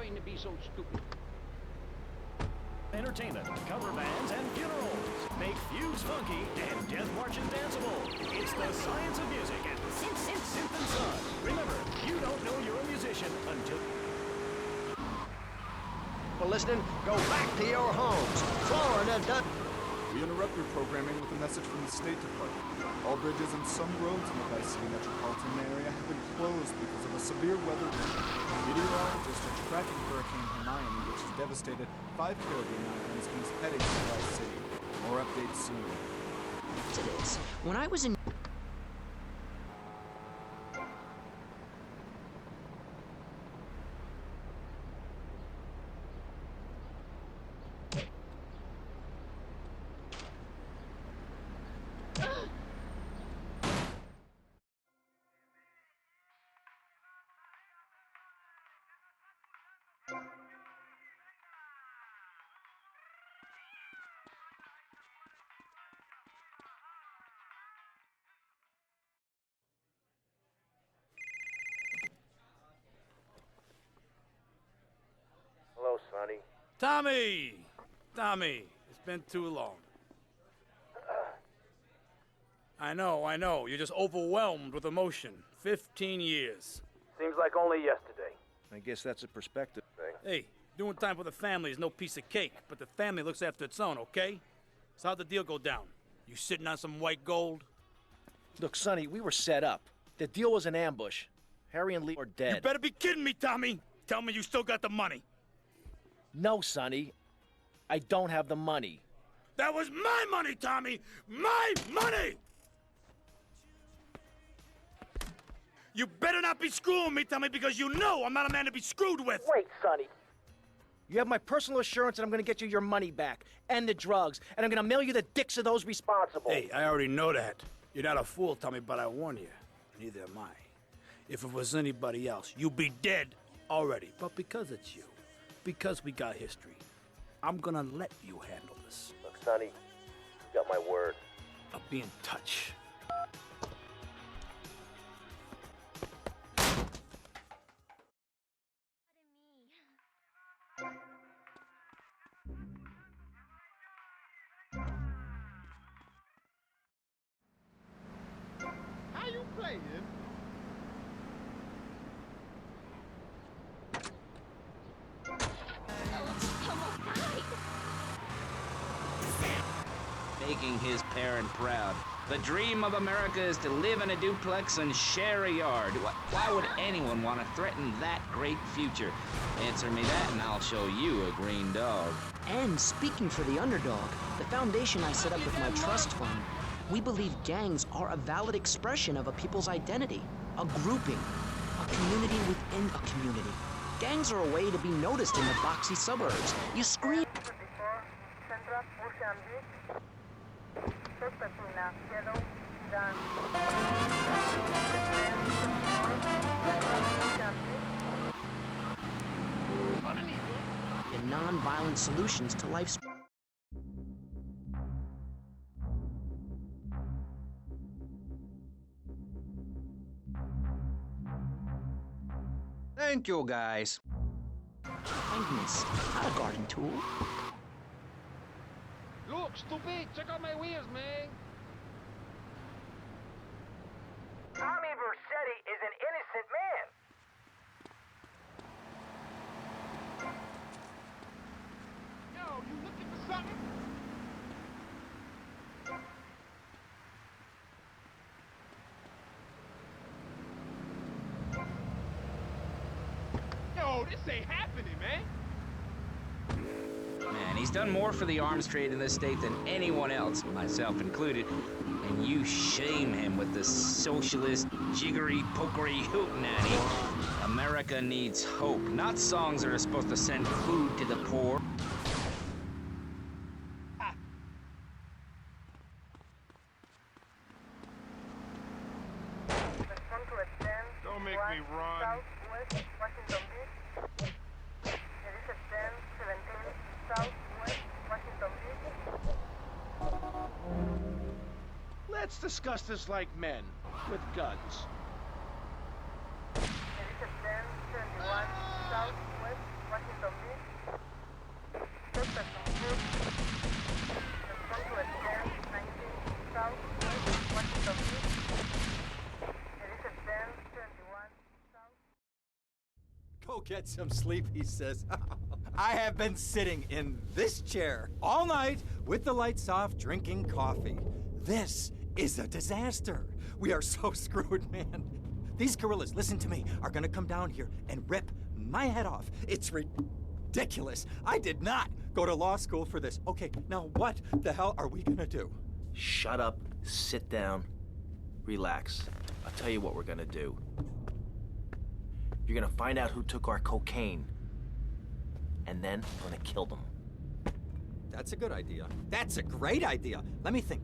trained to be so stupid. Entertainment, cover bands, and funerals make feuds funky and death marches danceable. It's the science of music and Synth and Son. Remember, you don't know you're a musician until... For listening, go back to your homes. Florida does... We interrupt your programming with a message from the State Department. All bridges and some roads in the Vice City metropolitan area have been closed because of a severe weather event. Meteorologists are tracking Hurricane Hermione, which has devastated 5 Caribbean islands and is heading to Vice City. More updates soon. To this, when I was in... Hello, Sonny. Tommy, it's been too long. I know, you're just overwhelmed with emotion. 15 years. Seems like only yesterday. I guess that's a perspective thing. Hey, doing time for the family is no piece of cake, but the family looks after its own, okay? So how'd the deal go down? You sitting on some white gold? Look, Sonny, we were set up. The deal was an ambush. Harry and Lee are dead. You better be kidding me, Tommy! Tell me you still got the money. No, Sonny. I don't have the money. That was my money, Tommy! My money! You better not be screwing me, Tommy, because you know I'm not a man to be screwed with! Wait, Sonny. You have my personal assurance that I'm going to get you your money back, and the drugs, and I'm going to mail you the dicks of those responsible. Hey, I already know that. You're not a fool, Tommy, but I warn you, neither am I. If it was anybody else, you'd be dead already. But because it's you, because we got history, I'm gonna let you handle this. Look, Sonny, you got my word. I'll be in touch. How you playing? Making his parent proud. The dream of America is to live in a duplex and share a yard. Why would anyone want to threaten that great future? Answer me that and I'll show you a green dog. And speaking for the underdog, the foundation I set up with my trust fund, we believe gangs are a valid expression of a people's identity, a grouping, a community within a community. Gangs are a way to be noticed in the boxy suburbs. You scream. And non-violent solutions to life's... Thank you, guys. Kindness, not a garden tool. Look, stupid! Check out my wheels, man! Tommy Vercetti is an innocent man. Yo, you looking for something? Yo, this ain't happening, man! Man, he's done more for the arms trade in this state than anyone else, myself included. And you shame him with this socialist, jiggery-pokery hootenanny. America needs hope, not songs that are supposed to send food to the poor. Don't make me run. Let's discuss this like men, with guns. Go get some sleep, he says. I have been sitting in this chair all night with the lights off, drinking coffee. This is a disaster. We are so screwed, man. These gorillas, listen to me, are gonna come down here and rip my head off. It's ridiculous. I did not go to law school for this. Okay, now what the hell are we gonna do? Shut up, sit down, relax. I'll tell you what we're gonna do. You're gonna find out who took our cocaine, and then we're gonna kill them. That's a good idea. That's a great idea. Let me think.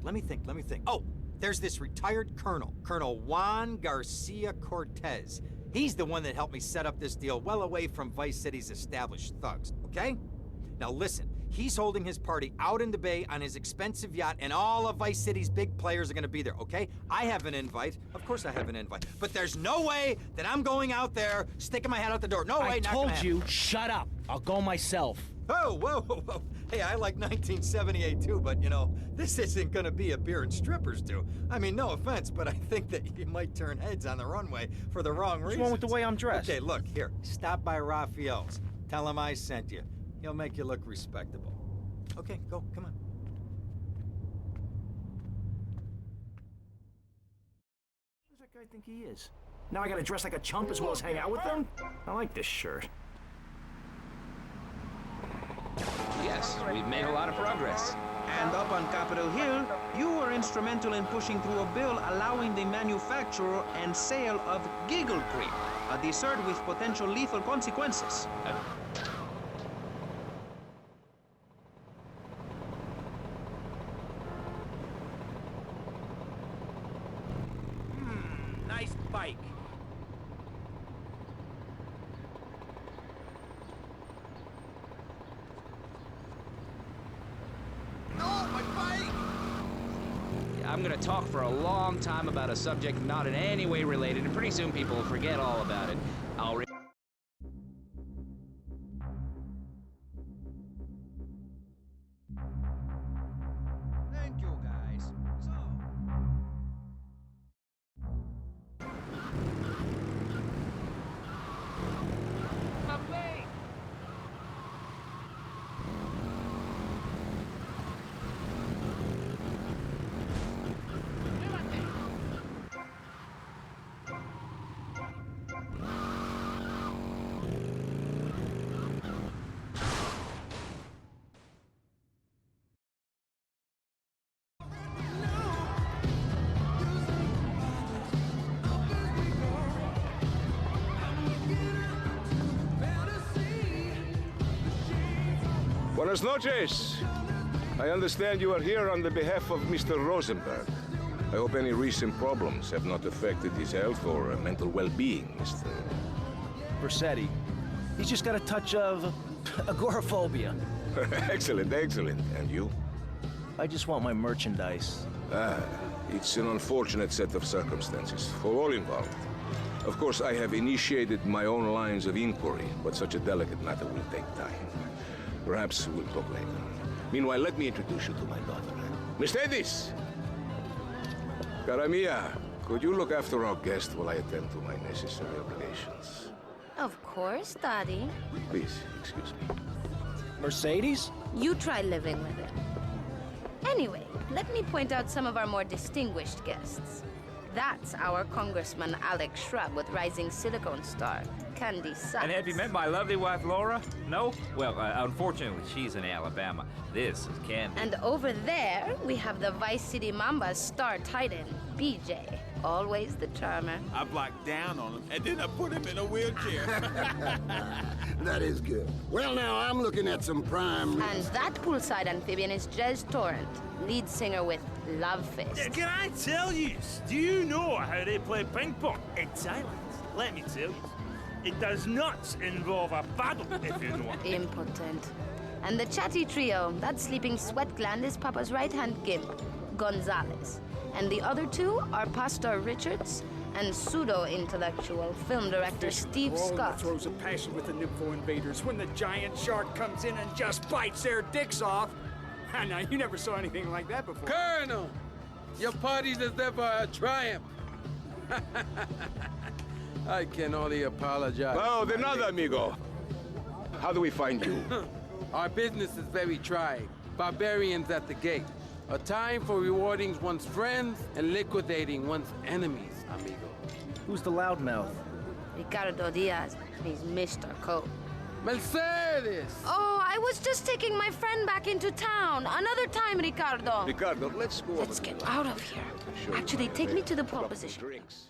Oh, there's this retired colonel, Colonel Juan Garcia Cortez. He's the one that helped me set up this deal well away from Vice City's established thugs, okay? Now listen, he's holding his party out in the bay on his expensive yacht, and all of Vice City's big players are gonna be there, okay? I have an invite. Of course I have an invite. But there's no way that I'm going out there, sticking my head out the door. No way, I not told gonna you, happen. shut up. I'll go myself. Oh, whoa. Hey, I like 1978 too, but you know, this isn't gonna be a beer and strippers do. I mean, no offense, but I think that you might turn heads on the runway for the wrong reasons. What's wrong with the way I'm dressed? Okay, look, here, stop by Raphael's. Tell him I sent you. He'll make you look respectable. Okay, go, come on. Who does that guy think he is? Now I gotta dress like a chump as well as hang out with them? I like this shirt. Yes, we've made a lot of progress. And up on Capitol Hill, you were instrumental in pushing through a bill allowing the manufacture and sale of Giggle Cream, a dessert with potential lethal consequences. Nice bike. I'm gonna talk for a long time about a subject not in any way related, and pretty soon people will forget all about it. Thank you, guys. Buenas noches. I understand you are here on the behalf of Mr. Rosenberg. I hope any recent problems have not affected his health or mental well-being, Mr. Vercetti. He's just got a touch of agoraphobia. Excellent. And you? I just want my merchandise. It's an unfortunate set of circumstances for all involved. Of course, I have initiated my own lines of inquiry, but such a delicate matter will take time. Perhaps we'll talk later. Meanwhile, let me introduce you to my daughter. Miss Edis! Cara mia, could you look after our guest while I attend to my necessary obligations? Of course, Daddy. Please, excuse me. Mercedes? You try living with it. Anyway, let me point out some of our more distinguished guests. That's our Congressman Alex Shrub with rising silicone star, Candy Sykes. And have you met my lovely wife, Laura? No? Well, unfortunately, she's in Alabama. This is Candy. And over there, we have the Vice City Mamba's star titan, BJ. Always the charmer. I blocked down on him, and then I put him in a wheelchair. That is good. Well, now, I'm looking at some prime... And that poolside amphibian is Jez Torrent, lead singer with Love Fist. Yeah, can I tell you? Do you know how they play ping pong in Thailand? Let me tell you. It does not involve a paddle, if you know what I mean. Impotent. And the chatty trio, that sleeping sweat gland is Papa's right-hand gimp, Gonzalez. And the other two are Pastor Richards and pseudo-intellectual film director Steve Scott. Throws a passion with the Nympho invaders when the giant shark comes in and just bites their dicks off. Now, you never saw anything like that before. Colonel, your party deserve a triumph. I can only apologize. Oh, de nada, amigo. How do we find you? Our business is very trying. Barbarians at the gate. A time for rewarding one's friends and liquidating one's enemies, amigo. Who's the loudmouth? Ricardo Diaz. He's Mr. Coke. Mercedes! Oh, I was just taking my friend back into town. Another time, Ricardo. Ricardo, let's go. Let's get out of here. Actually, take me to the pole position. Drinks.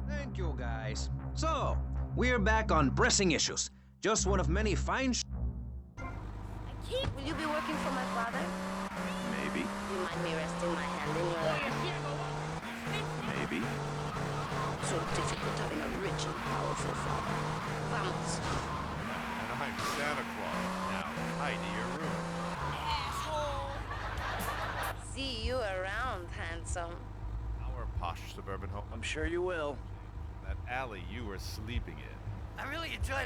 Thank you, guys. So, we're back on pressing issues. Just one of many fine Will you be working for my father? Maybe. You mind me resting my hand in your lap? Maybe. So difficult having a rich and powerful father. Vamos. And I'm Santa Claus. Now, hide to your room. Asshole. See you around, handsome. Our posh suburban home. I'm sure you will. That alley you were sleeping in. I really enjoy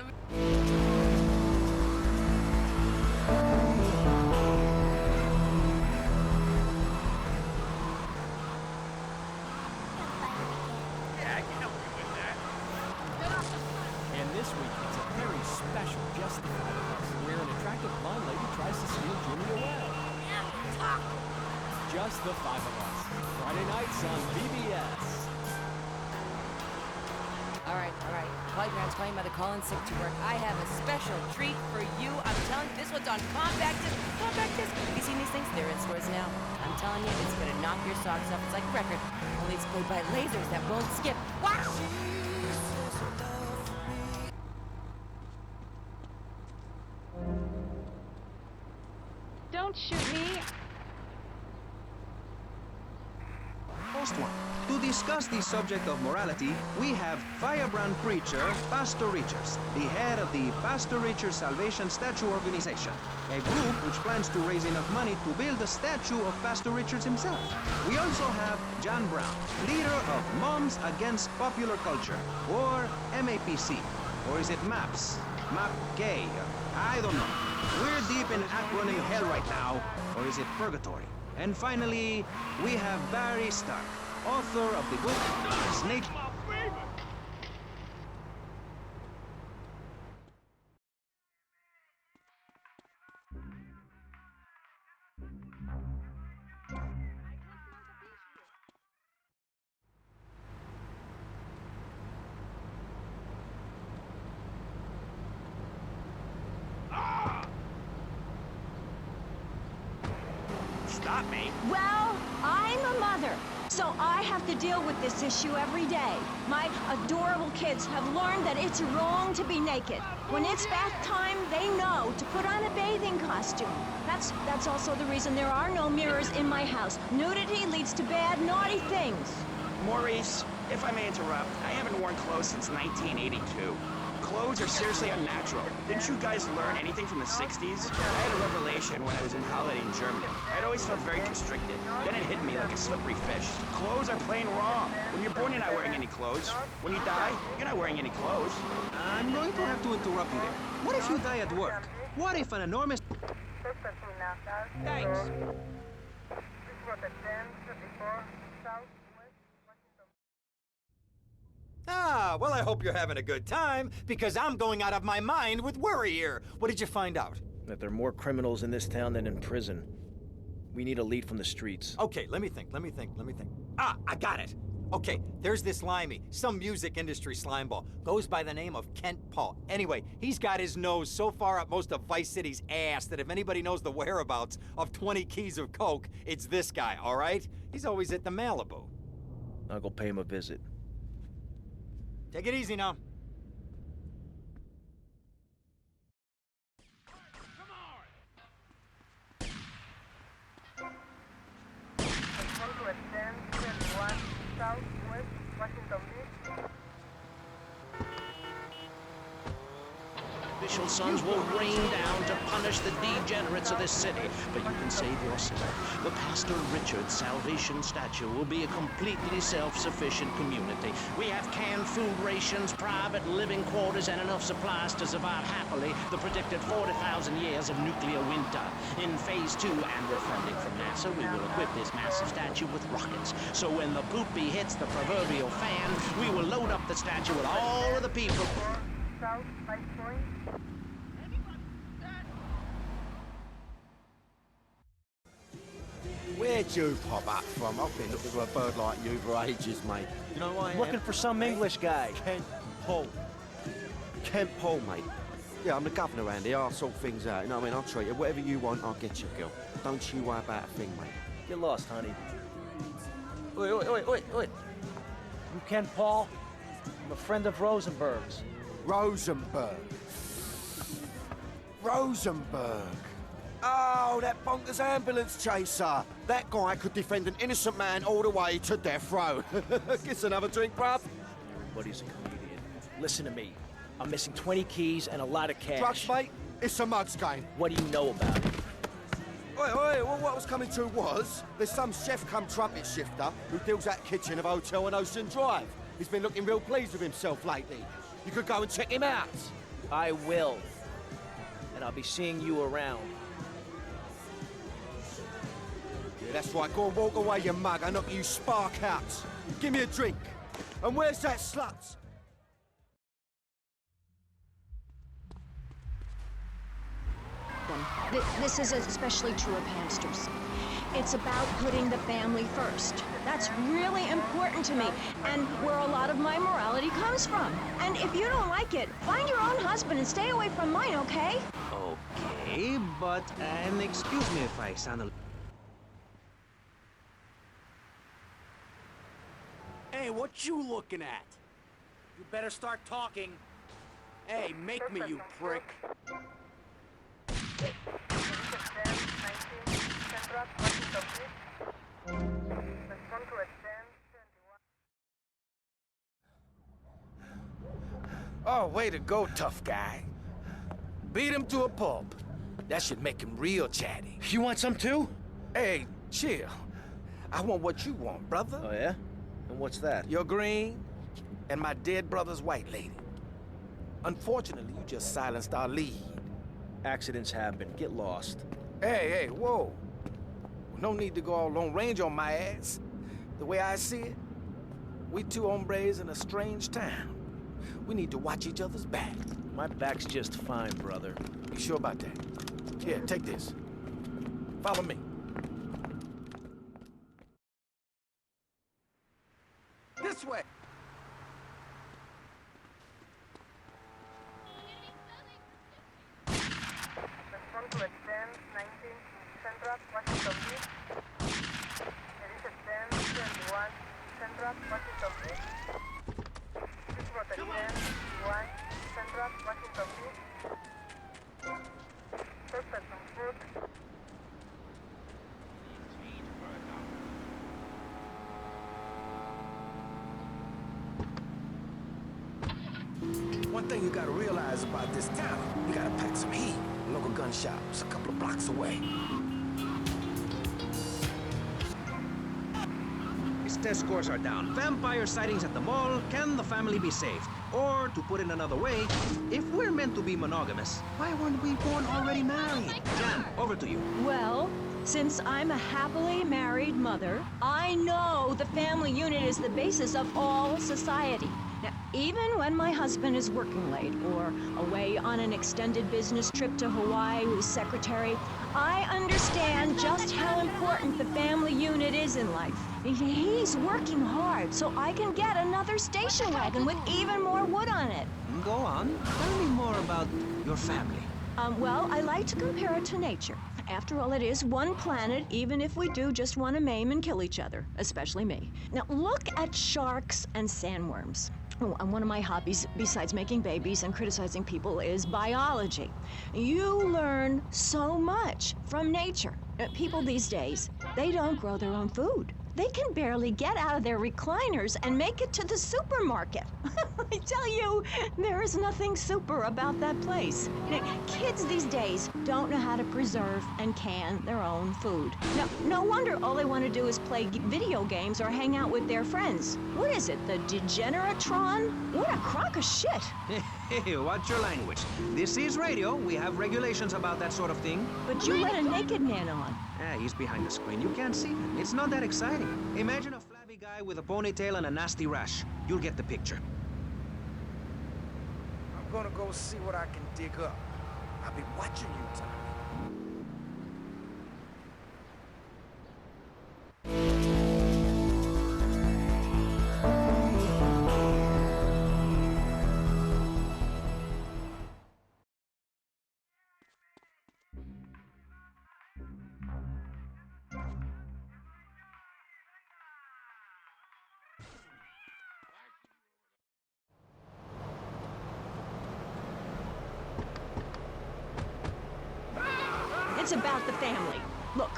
Yeah, I can help you with that. And this week, it's a very special Just the Five of Us, where an attractive blonde lady tries to steal Jimmy away. Just the Five of Us. Friday nights on BBS. All right. Call your parents, call your mother, call in sick to work. I have a special treat for you. I'm telling you, this one's on compact disc. Compact disc. Have you seen these things? They're in stores now. I'm telling you, it's gonna knock your socks off. It's like a record. Only it's played by lasers that won't skip. Watch! Don't shoot me. First one. To discuss the subject of morality, we have firebrand preacher Pastor Richards, the head of the Pastor Richards Salvation Statue Organization, a group which plans to raise enough money to build a statue of Pastor Richards himself. We also have John Brown, leader of Moms Against Popular Culture, or MAPC, or is it MAPS? MAP Gay? I don't know. We're deep in act-running hell right now, or is it purgatory? And finally, we have Barry Stark, author of the book Snake... Stop me. Well, I'm a mother, so I have to deal with this issue every day. My adorable kids have learned that it's wrong to be naked. When it's bath time, they know to put on a bathing costume. That's also the reason there are no mirrors in my house. Nudity leads to bad, naughty things. Maurice, if I may interrupt, I haven't worn clothes since 1982. Clothes are seriously unnatural. Didn't you guys learn anything from the 60s? I had a revelation when I was in holiday in Germany. I'd always felt very constricted. Then it hit me like a slippery fish. Clothes are plain wrong. When you're born, you're not wearing any clothes. When you die, you're not wearing any clothes. I'm going to have to interrupt you there. What if you die at work? What if an enormous... Thanks. Ah, well, I hope you're having a good time, because I'm going out of my mind with worry here. What did you find out? That there are more criminals in this town than in prison. We need a lead from the streets. Okay, let me think. Ah, I got it. Okay, there's this limey, some music industry slimeball. Goes by the name of Kent Paul. Anyway, he's got his nose so far up most of Vice City's ass that if anybody knows the whereabouts of 20 keys of coke, it's this guy, all right? He's always at the Malibu. I'll go pay him a visit. Take it easy now. artificial suns will rain down to punish the degenerates of this city. But you can save yourself. The Pastor Richard Salvation Statue will be a completely self-sufficient community. We have canned food rations, private living quarters, and enough supplies to survive happily the predicted 40,000 years of nuclear winter. In Phase 2, and we're funding from NASA, we will equip this massive statue with rockets. So when the poopy hits the proverbial fan, we will load up the statue with all of the people. South, 5 points. Where'd you pop up from? I've been looking for a bird like you for ages, mate. You know why? Looking for some English guy. Kent Paul. Kent Paul, mate. Yeah, I'm the governor around here. I'll sort things out. You know what I mean? I'll treat you. Whatever you want, I'll get you, girl. Don't you worry about a thing, mate. Get lost, honey. Oi, oi, oi, oi, oi. You Ken Paul? I'm a friend of Rosenberg's. Rosenberg. Rosenberg. Oh, that bonkers ambulance chaser. That guy could defend an innocent man all the way to death row. Get another drink, bruv. Everybody's a comedian. Listen to me. I'm missing 20 keys and a lot of cash. Drugs, mate? It's a mud's game. What do you know about it? Oi, oi, well, what I was coming to was, there's some chef come trumpet shifter who deals that kitchen of a hotel on Ocean Drive. He's been looking real pleased with himself lately. You could go and check him out. I will. And I'll be seeing you around. Yeah, that's right. Go and walk away, you mug. I knock you spark out. Give me a drink. And where's that slut? This is especially true of hamsters. It's about putting the family first. That's really important to me, and where a lot of my morality comes from. And if you don't like it, find your own husband and stay away from mine, okay? Okay, but excuse me if I sound a... Hey, what you looking at? You better start talking. Hey, make me, you prick. Oh, way to go, tough guy. Beat him to a pulp. That should make him real chatty. You want some too? Hey, chill. I want what you want, brother. Oh, yeah? And what's that? Your green and my dead brother's white lady. Unfortunately, you just silenced our lead. Accidents happen. Get lost. Hey, whoa. No need to go all Lone Ranger on my ass. The way I see it, we two hombres in a strange town. We need to watch each other's back. My back's just fine, brother. You sure about that? Here, take this. Follow me. This way! Respond to a 10, 19, Central, Washington Beach. It is a 10, 21, Central, Washington Beach. This was a 10, 21, Central, Washington Beach. Suspect on foot. One thing you gotta realize about this town, you gotta pack some heat. Local gun shops a couple of blocks away. Test scores are down. Vampire sightings at the mall. Can the family be saved? Or, to put it another way, if we're meant to be monogamous, why weren't we born already married? Jan, over to you. Well, since I'm a happily married mother, I know the family unit is the basis of all society. Now, even when my husband is working late or away on an extended business trip to Hawaii with his secretary, I understand just how important the family unit is in life. He's working hard so I can get another station wagon with even more wood on it. Go on. Tell me more about your family. Well, I like to compare it to nature. After all, it is one planet, even if we do just want to maim and kill each other, especially me. Now, look at sharks and sandworms. Oh, and one of my hobbies, besides making babies and criticizing people, is biology. You learn so much from nature. People these days, they don't grow their own food. They can barely get out of their recliners and make it to the supermarket. I tell you, there is nothing super about that place. Kids these days don't know how to preserve and can their own food. No wonder all they want to do is play video games or hang out with their friends. What is it, the Degeneratron? What a crock of shit. Hey, watch your language. This is radio. We have regulations about that sort of thing. But you let a naked man on. Yeah, he's behind the screen. You can't see him. It's not that exciting. Imagine a flabby guy with a ponytail and a nasty rash. You'll get the picture. I'm gonna go see what I can dig up. I'll be watching you, Tommy. It's about the family. Look.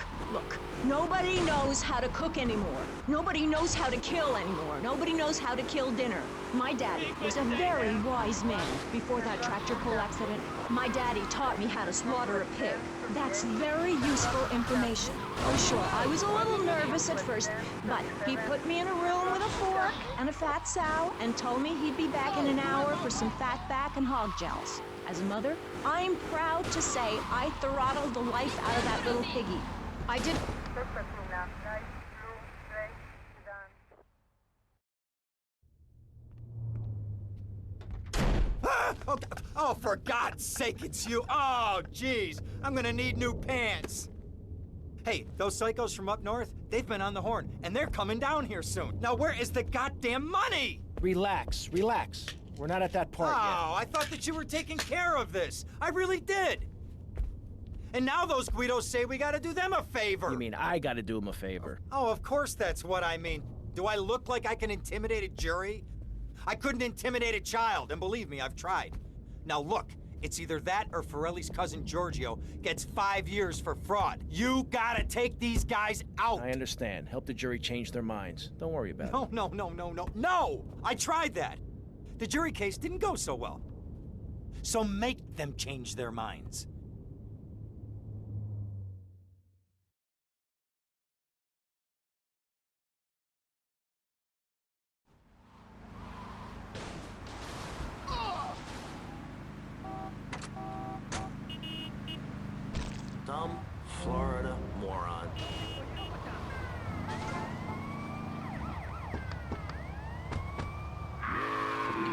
Nobody knows how to cook anymore. Nobody knows how to kill anymore. Nobody knows how to kill dinner. My daddy was a very wise man before that tractor pull accident. My daddy taught me how to slaughter a pig. That's very useful information. Oh, sure, I was a little nervous at first, but he put me in a room with a fork and a fat sow and told me he'd be back in an hour for some fat back and hog jowls. As a mother, I'm proud to say I throttled the life out of that little piggy. I did... Oh, for God's sake, it's you. Oh, jeez. I'm gonna need new pants. Hey, those psychos from up north, they've been on the horn, and they're coming down here soon. Now, where is the goddamn money? Relax. We're not at that part yet. Oh, I thought that you were taking care of this. I really did. And now those Guidos say we gotta do them a favor. You mean I gotta do him a favor? Oh, of course that's what I mean. Do I look like I can intimidate a jury? I couldn't intimidate a child, and believe me, I've tried. Now look, it's either that or Forelli's cousin Giorgio gets 5 years for fraud. You gotta take these guys out. I understand. Help the jury change their minds. Don't worry about it. No! I tried that. The jury case didn't go so well. So make them change their minds. Dumb Florida moron.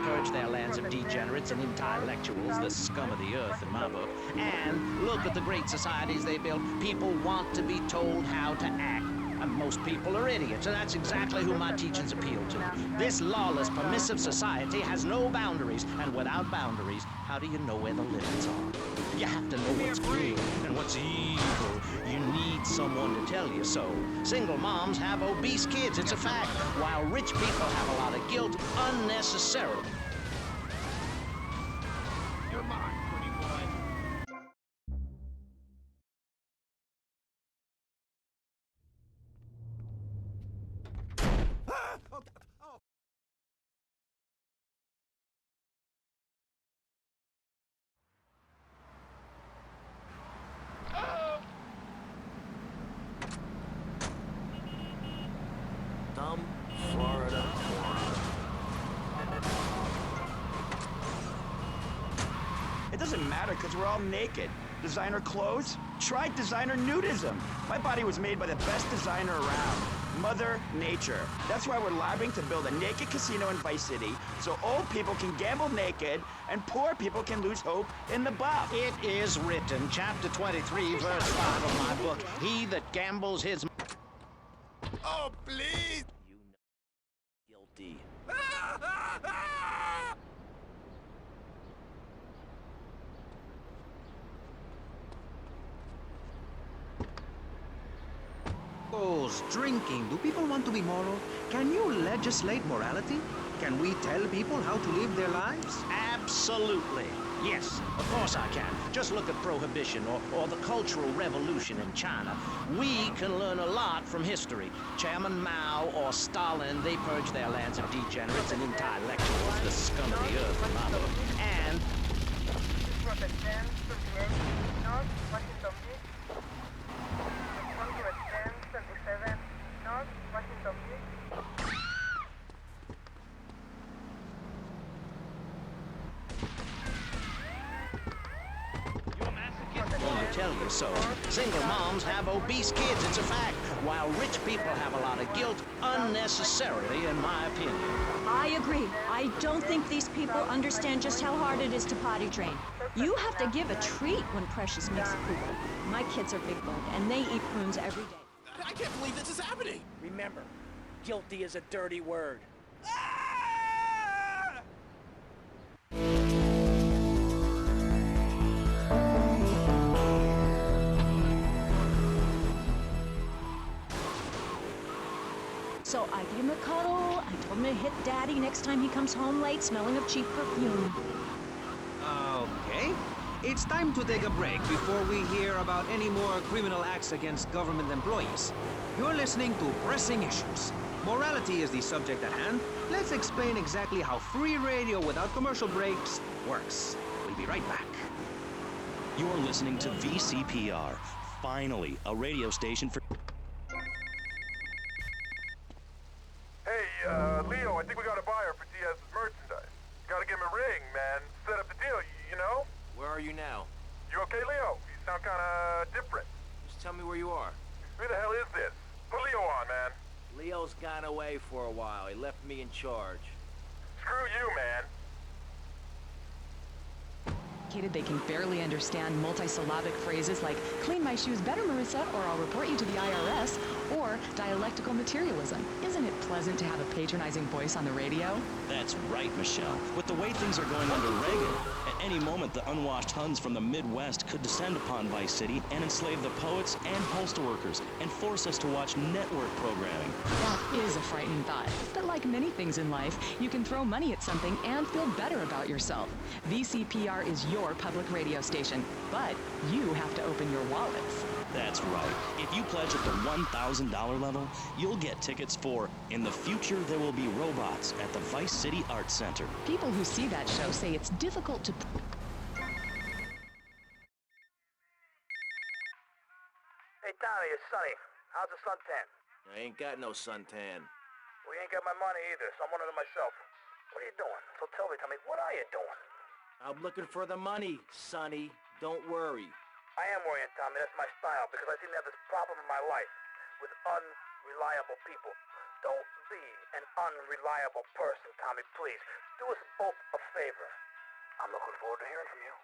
Purge their lands of degenerates and intellectuals, the scum of the earth in my book. And look at the great societies they built. People want to be told how to act. And most people are idiots, and that's exactly who my teachings appeal to. This lawless, permissive society has no boundaries, and without boundaries, how do you know where the limits are? You have to know what's good and what's evil. You need someone to tell you so. Single moms have obese kids, it's a fact, while rich people have a lot of guilt unnecessarily. You're mine, pretty boy. Dumb Florida moron. It doesn't matter because we're all naked. Designer clothes? Try designer nudism. My body was made by the best designer around, Mother Nature. That's why we're lobbying to build a naked casino in Vice City so old people can gamble naked and poor people can lose hope in the buff. It is written, chapter 23, verse 5 of my book, he that gambles his... Oh, please! Guilty. Drinking. Do people want to be moral? Can you legislate morality? Can we tell people how to live their lives? Absolutely. Yes, of course I can. Just look at Prohibition or the Cultural Revolution in China. We can learn a lot from history. Chairman Mao or Stalin, they purged their lands of degenerates and intellectuals, the scum of the earth, and mother. And... Prophet 10, 28, North, Washington Beach. 10, 27, North, Washington Beach. I tell you so. Single moms have obese kids, it's a fact, while rich people have a lot of guilt, unnecessarily, in my opinion. I agree. I don't think these people understand just how hard it is to potty train. You have to give a treat when Precious makes a poop. My kids are big boned, and they eat prunes every day. I can't believe this is happening. Remember, guilty is a dirty word. So I gave him a cuddle. I told him to hit Daddy next time he comes home late smelling of cheap perfume. Okay. It's time to take a break before we hear about any more criminal acts against government employees. You're listening to Pressing Issues. Morality is the subject at hand. Let's explain exactly how free radio without commercial breaks works. We'll be right back. You're listening to VCPR. Finally, a radio station for... Hey, Leo, I think we got a buyer for Diaz's merchandise. Gotta give him a ring, man. Set up the deal, you know? Where are you now? You okay, Leo? You sound kinda different. Just tell me where you are. Who the hell is this? Put Leo on, man. Leo's gone away for a while. He left me in charge. Screw you, man. They can barely understand multisyllabic phrases like, clean my shoes better, Marissa, or I'll report you to the IRS, or dialectical materialism. Isn't it pleasant to have a patronizing voice on the radio? That's right, Michelle. With the way things are going under Reagan, at any moment the unwashed Huns from the Midwest could descend upon Vice City and enslave the poets and postal workers and force us to watch network programming. That is a frightening thought. But like many things in life, you can throw money at something and feel better about yourself. VCPR is your public radio station, but you have to open your wallets. That's right. If you pledge at the $1,000 level, you'll get tickets for In the Future There Will Be Robots at the Vice City Arts Center. People who see that show say it's difficult to... Hey, Tommy, it's Sonny. How's the suntan? I ain't got no suntan. We ain't got my money either, so I'm running it myself. What are you doing? So tell me, Tommy, what are you doing? I'm looking for the money, Sonny. Don't worry. I am worrying, Tommy. That's my style, because I seem to have this problem in my life with unreliable people. Don't be an unreliable person, Tommy, please. Do us both a favor. I'm looking forward to hearing from you.